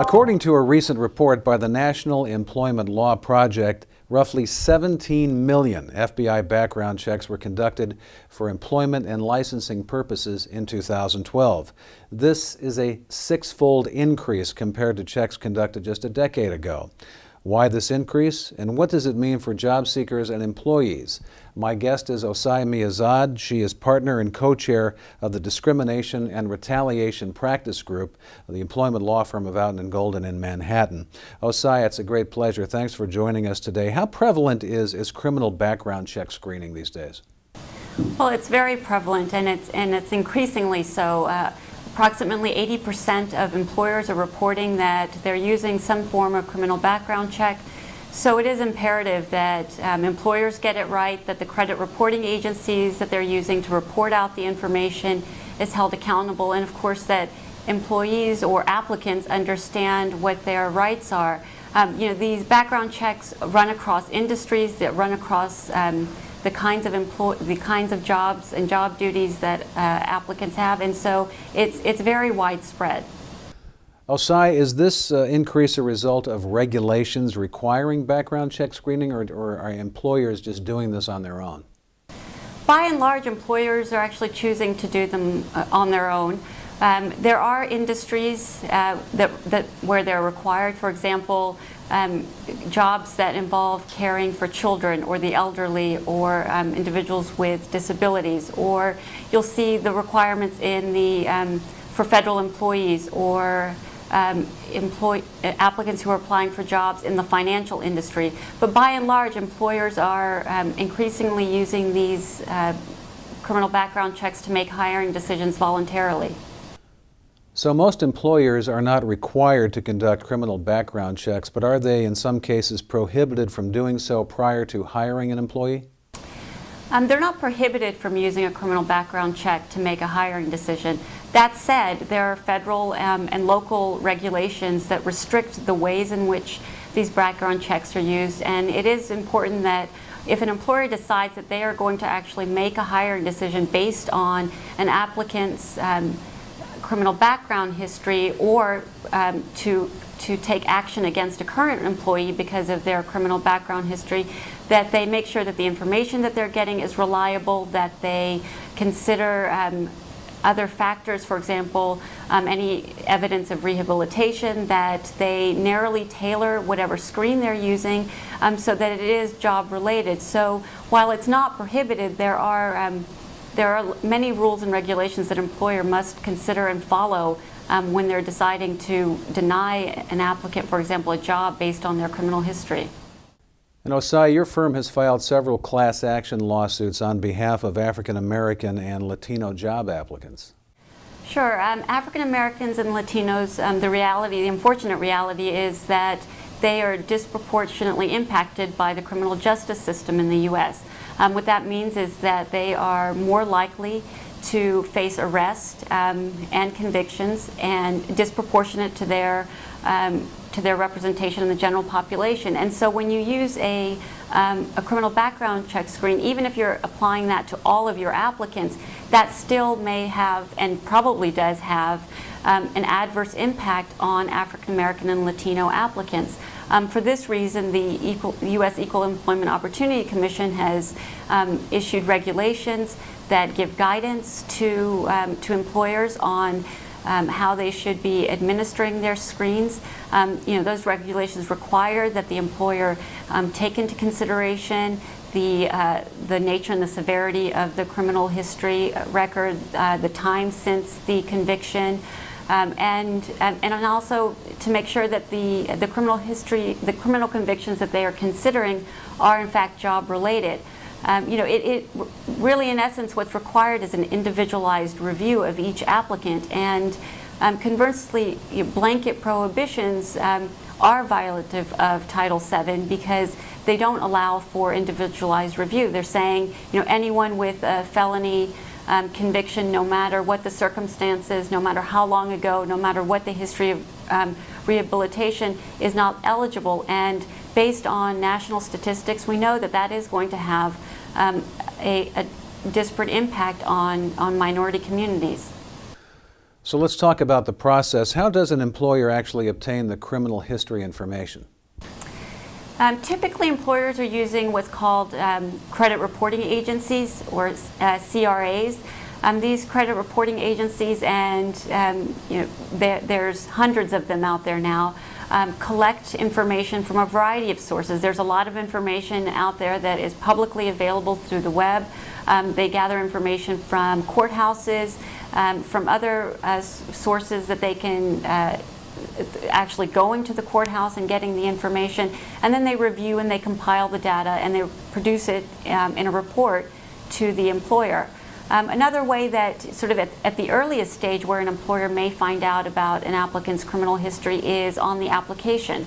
According to a recent report by the National Employment Law Project, roughly 17 million FBI background checks were conducted for employment and licensing purposes in 2012. This is a six-fold increase compared to checks conducted just a decade ago. Why this increase, and what does it mean for job seekers and employees? My guest is Ossai Miazad. She is partner and co-chair of the Discrimination and Retaliation Practice Group, the employment law firm of Outten Golden in Manhattan. Ossai, it's a great pleasure. Thanks for joining us today. How prevalent is criminal background check screening these days? Well, it's very prevalent, and it's increasingly so. Approximately 80% of employers are reporting that they're using some form of criminal background check. So it is imperative that employers get it right, that the credit reporting agencies that they're using to report out the information is held accountable, and of course that employees or applicants understand what their rights are. These background checks run across industries, that run across the kinds of jobs and job duties that applicants have, and so it's very widespread. Ossai, is this increase a result of regulations requiring background check screening, or are employers just doing this on their own? By and large, employers are actually choosing to do them on their own. There are industries where they're required. For example, jobs that involve caring for children or the elderly or individuals with disabilities, or you'll see the requirements in the for federal employees or applicants who are applying for jobs in the financial industry. But by and large, employers are increasingly using these criminal background checks to make hiring decisions voluntarily. So most employers are not required to conduct criminal background checks, but are they in some cases prohibited from doing so prior to hiring an employee? They're not prohibited from using a criminal background check to make a hiring decision. That said, there are federal and local regulations that restrict the ways in which these background checks are used, and it is important that if an employer decides that they are going to actually make a hiring decision based on an applicant's criminal background history, or to take action against a current employee because of their criminal background history, that they make sure that the information that they're getting is reliable, that they consider other factors, for example, any evidence of rehabilitation, that they narrowly tailor whatever screen they're using so that it is job related. So while it's not prohibited, there are many rules and regulations that an employer must consider and follow when they're deciding to deny an applicant, for example, a job based on their criminal history. And Ossai, your firm has filed several class action lawsuits on behalf of African American and Latino job applicants. Sure. African Americans and Latinos, the unfortunate reality is that they are disproportionately impacted by the criminal justice system in the U.S. What that means is that they are more likely to face arrest and convictions, and disproportionate to their representation in the general population. And so when you use a criminal background check screen, even if you're applying that to all of your applicants, that still may have, and probably does have, an adverse impact on African American and Latino applicants. For this reason, the U.S. Equal Employment Opportunity Commission has issued regulations that give guidance to employers on how they should be administering their screens. Those regulations require that the employer take into consideration the nature and the severity of the criminal history record, the time since the conviction, and also to make sure that the criminal convictions that they are considering are in fact job related. It really, in essence, what's required is an individualized review of each applicant, and conversely, blanket prohibitions are violative of Title VII because they don't allow for individualized review. They're saying, anyone with a felony conviction, no matter what the circumstances, no matter how long ago, no matter what the history of rehabilitation, is not eligible. And based on national statistics, we know that that is going to have a disparate impact on minority communities. So let's talk about the process. How does an employer actually obtain the criminal history information? Typically, employers are using what's called credit reporting agencies, or CRAs. These credit reporting agencies, and there's hundreds of them out there now, collect information from a variety of sources. There's a lot of information out there that is publicly available through the web. They gather information from courthouses, from other sources that they can actually going to the courthouse and getting the information, and then they review and they compile the data and they produce it in a report to the employer. Another way that sort of at the earliest stage where an employer may find out about an applicant's criminal history is on the application.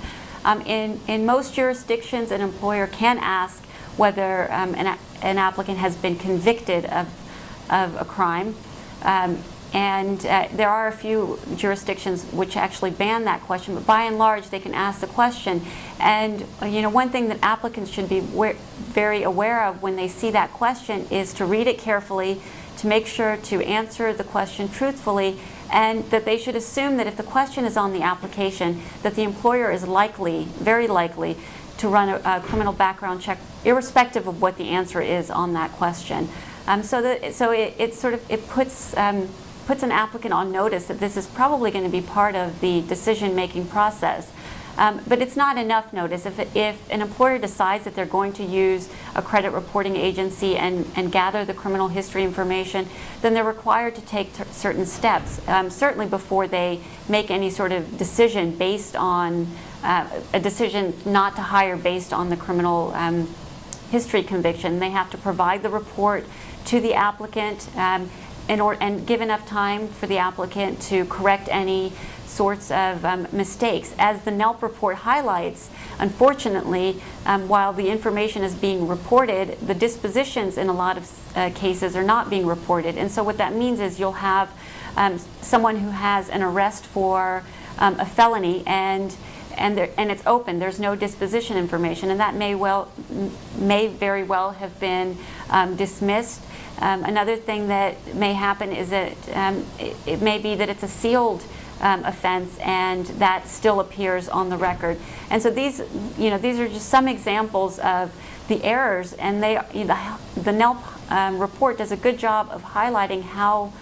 In most jurisdictions, an employer can ask whether an applicant has been convicted of a crime. And there are a few jurisdictions which actually ban that question, but by and large they can ask the question. And one thing that applicants should be very aware of when they see that question is to read it carefully, to make sure to answer the question truthfully, and that they should assume that if the question is on the application, that the employer is likely, very likely, to run a criminal background check, irrespective of what the answer is on that question. So it puts an applicant on notice that this is probably going to be part of the decision-making process. But it's not enough notice. If an employer decides that they're going to use a credit reporting agency and gather the criminal history information, then they're required to take certain steps, certainly before they make any sort of decision based on a decision not to hire based on the criminal history conviction. They have to provide the report to the applicant and give enough time for the applicant to correct any sorts of mistakes. As the NELP report highlights, unfortunately, while the information is being reported, the dispositions in a lot of cases are not being reported. And so what that means is you'll have someone who has an arrest for a felony and it's open. There's no disposition information, and that may very well have been dismissed. Another thing that may happen is that it may be that it's a sealed offense, and that still appears on the record. And so these are just some examples of the errors, and the NELP report does a good job of highlighting how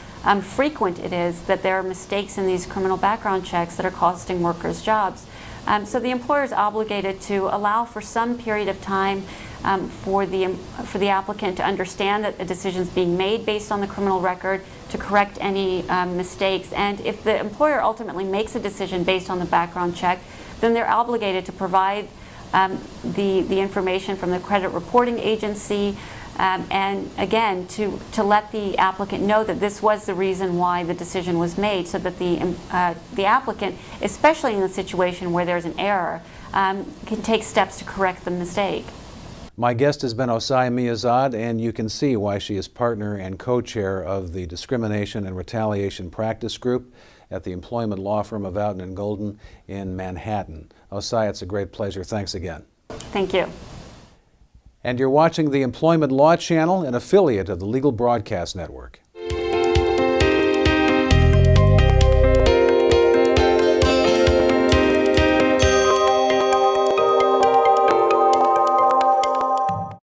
frequent it is that there are mistakes in these criminal background checks that are costing workers jobs. So the employer is obligated to allow for some period of time for the applicant to understand that a decision is being made based on the criminal record, to correct any mistakes. And if the employer ultimately makes a decision based on the background check, then they're obligated to provide the information from the credit reporting agency, and again to let the applicant know that this was the reason why the decision was made, so that the applicant, especially in the situation where there's an error, can take steps to correct the mistake. My guest has been Ossai Miazad, and you can see why she is partner and co-chair of the Discrimination and Retaliation Practice Group at the employment law firm of Outten Golden in Manhattan. Ossai, it's a great pleasure. Thanks again. Thank you. And you're watching the Employment Law Channel, an affiliate of the Legal Broadcast Network.